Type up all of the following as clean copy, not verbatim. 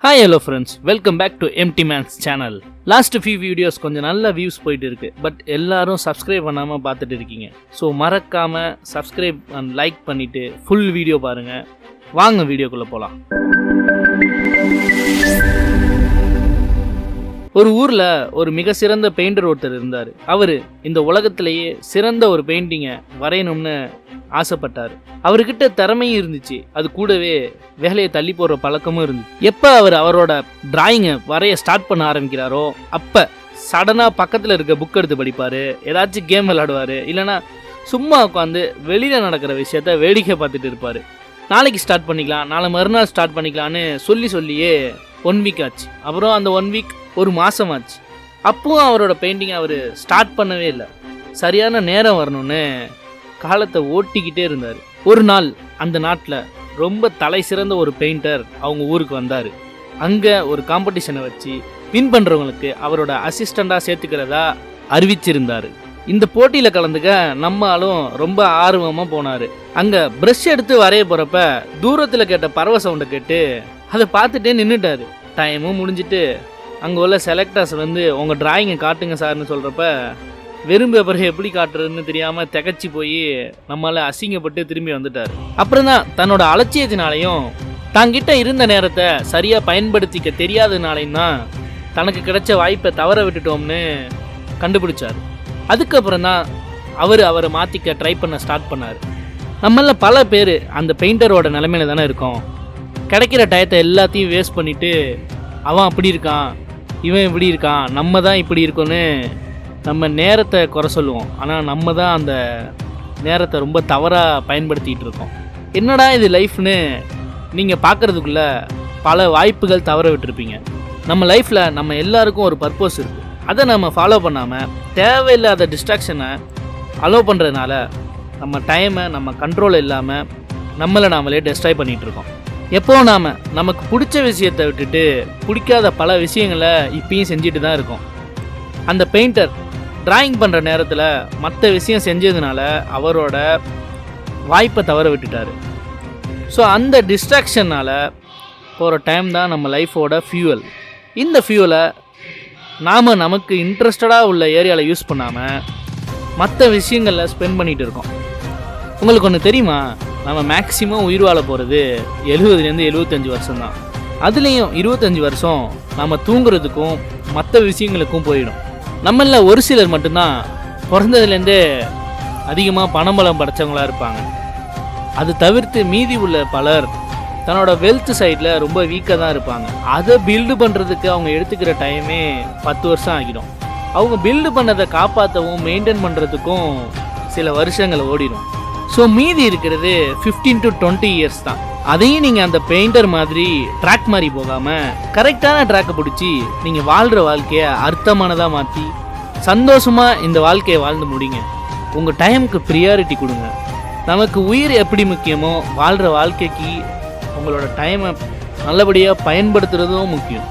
Hi hello friends, welcome back to Empty Man's channel. Last few videos கொஞ்சம் நல்ல views போயிட்டு இருக்கு, but எல்லாரும் subscribe பண்ணாம பார்த்துட்டு இருக்கீங்க. ஸோ மறக்காம subscribe and like பண்ணிட்டு full video பாருங்க. வாங்க வீடியோக்குள்ள போலாம். ஒரு ஊர்ல ஒரு மிக சிறந்த பெயிண்டர் ஒருத்தர் இருந்தார். அவரு இந்த உலகத்திலேயே சிறந்த ஒரு பெயிண்டிங்கை வரையணும்னு ஆசைப்பட்டார். அவர்கிட்ட திறமையும் இருந்துச்சு, அது கூடவே வேலையை தள்ளி போடுற பழக்கமும் இருந்துச்சு. எப்போ அவர் அவரோட டிராயிங்கை வரைய ஸ்டார்ட் பண்ண ஆரம்பிக்கிறாரோ அப்போ சடனாக பக்கத்தில் இருக்க புக் எடுத்து படிப்பார், ஏதாச்சும் கேம் விளையாடுவார், இல்லைனா சும்மா உட்காந்து வெளியில் நடக்கிற விஷயத்த வேடிக்கை பார்த்துட்டு இருப்பார். நாளைக்கு ஸ்டார்ட் பண்ணிக்கலாம், நாளை மறுநாள் ஸ்டார்ட் பண்ணிக்கலான்னு சொல்லியே 1 வீக் ஆச்சு. அப்புறம் அந்த 1 வீக் ஒரு மாதம் ஆச்சு. அப்பவும் அவரோட பெயிண்டிங்கை அவர் ஸ்டார்ட் பண்ணவே இல்லை. சரியான நேரம் வரணும்னு காலத்தை ஓட்டிக்கிட்டே இருந்தார். ஒரு நாள் அந்த நாட்டில் ரொம்ப தலை சிறந்த ஒரு பெயிண்டர் அவங்க ஊருக்கு வந்தார். அங்கே ஒரு காம்படிஷனை வச்சு வின் பண்ணுறவங்களுக்கு அவரோட அசிஸ்டண்டாக சேர்த்துக்கிறதா அறிவிச்சிருந்தார். இந்த போட்டியில் கலந்துக்க நம்மளும் ரொம்ப ஆர்வமாக போனார். அங்கே ப்ரஷ் எடுத்து வரைய போகிறப்ப தூரத்தில் கேட்ட பறவை சவுண்டை கேட்டு அதை பார்த்துட்டே நின்றுட்டார். டைமும் முடிஞ்சிட்டு அங்கே உள்ள செலக்டர்ஸ் வந்து உங்கள் டிராயிங்கை காட்டுங்க சார்னு சொல்கிறப்ப வெறும் பேப்பரை எப்படி காட்டுறதுன்னு தெரியாமல் திகச்சு போய் நம்மளால் அசிங்கப்பட்டு திரும்பி வந்துட்டார். அப்புறம் தான் தன்னோட அலட்சியத்தினாலையும் தாங்கிட்ட இருந்த நேரத்தை சரியாக பயன்படுத்திக்க தெரியாததுனாலையும் தான் தனக்கு கிடைச்ச வாய்ப்பை தவற விட்டுட்டோம்னு கண்டுபிடிச்சார். அதுக்கப்புறம் தான் அவரை மாற்றிக்க ட்ரை பண்ண ஸ்டார்ட் பண்ணார். நம்மள பல பேர் அந்த பெயிண்டரோட நிலைமையில தானே இருக்கோம். கிடைக்கிற டயத்தை எல்லாத்தையும் வேஸ்ட் பண்ணிவிட்டு அவன் அப்படி இருக்கான், இவன் இப்படி இருக்கான், நம்ம தான் இப்படி இருக்கோன்னு நம்ம நேரத்தை குறை சொல்லுவோம். ஆனால் நம்ம தான் அந்த நேரத்தை ரொம்ப தவறாக பயன்படுத்திகிட்டு இருக்கோம். என்னடா இது லைஃப்னு நீங்கள் பார்க்குறதுக்குள்ளே பல வாய்ப்புகள் தவற விட்டுருப்பீங்க. நம்ம லைஃப்பில் நம்ம எல்லாருக்கும் ஒரு பர்பஸ் இருக்குது. அதை நம்ம ஃபாலோ பண்ணாமல் தேவையில்லாத டிஸ்ட்ராக்ஷனை அலோவ் பண்ணுறதுனால நம்ம டைமை நம்ம கண்ட்ரோல் இல்லாமல் நம்மளை நாமளே டெஸ்ட்ராய் பண்ணிகிட்ருக்கோம். எப்போ நமக்கு பிடிச்ச விஷயத்தை விட்டுட்டு பிடிக்காத பல விஷயங்களை இப்பயும் செஞ்சுட்டு தான் இருக்கோம். அந்த பெயிண்டர் டிராயிங் பண்ணுற நேரத்தில் மற்ற விஷயம் செஞ்சதுனால அவரோட வாய்ப்பை தவற விட்டுட்டார். ஸோ அந்த டிஸ்ட்ராக்ஷனால் போகிற டைம் தான் நம்ம லைஃபோட ஃபியூவல். இந்த ஃபியூவலை நமக்கு இன்ட்ரெஸ்டடாக உள்ள ஏரியாவில் யூஸ் பண்ணாமல் மற்ற விஷயங்களில் ஸ்பெண்ட் பண்ணிகிட்டு இருக்கோம். உங்களுக்கு ஒன்று தெரியுமா, நம்ம மேக்ஸிமம் உயிர் வாழ போகிறது 70லேருந்து 75 வருஷம் தான். அதுலேயும் 25 வருஷம் நம்ம தூங்குறதுக்கும் மற்ற விஷயங்களுக்கும் போயிடும். நம்மள ஒரு சிலர் மட்டும்தான் பிறந்ததுலேருந்தே அதிகமாக பணபலம் படைச்சவங்களாக இருப்பாங்க. அது தவிர்த்து மீதி உள்ள பலர் தன்னோட வெல்த் சைடில் ரொம்ப வீக்காக தான் இருப்பாங்க. அதை பில்டு பண்ணுறதுக்கு அவங்க எடுத்துக்கிற டைமே 10 வருஷம் ஆகிடும். அவங்க பில்டு பண்ணதை காப்பாற்றவும் மெயின்டைன் பண்ணுறதுக்கும் சில வருஷங்கள் ஓடிடும். ஸோ மீதி இருக்கிறது 15 to 20 இயர்ஸ் தான். அதையும் நீங்கள் அந்த பெயிண்டர் மாதிரி ட்ராக் மாதிரி போகாமல் கரெக்டான ட்ராக்கை பிடிச்சி நீங்கள் வாழ்கிற வாழ்க்கையை அர்த்தமானதாக மாற்றி சந்தோஷமாக இந்த வாழ்க்கையை வாழ்ந்து முடிங்க. உங்கள் டைமுக்கு ப்ரியாரிட்டி கொடுங்க. நமக்கு உயிர் எப்படி முக்கியமோ வாழ்கிற வாழ்க்கைக்கு உங்களோட டைமை நல்லபடியாக பயன்படுத்துகிறதும் முக்கியம்.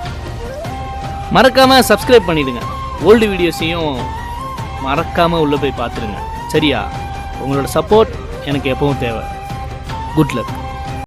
மறக்காமல் சப்ஸ்கிரைப் பண்ணிடுங்க. ஓல்டு வீடியோஸையும் மறக்காமல் உள்ளே போய் பார்த்துருங்க. சரியா? உங்களோட சப்போர்ட் எனக்கு எப்பவும் தேவை. Good luck.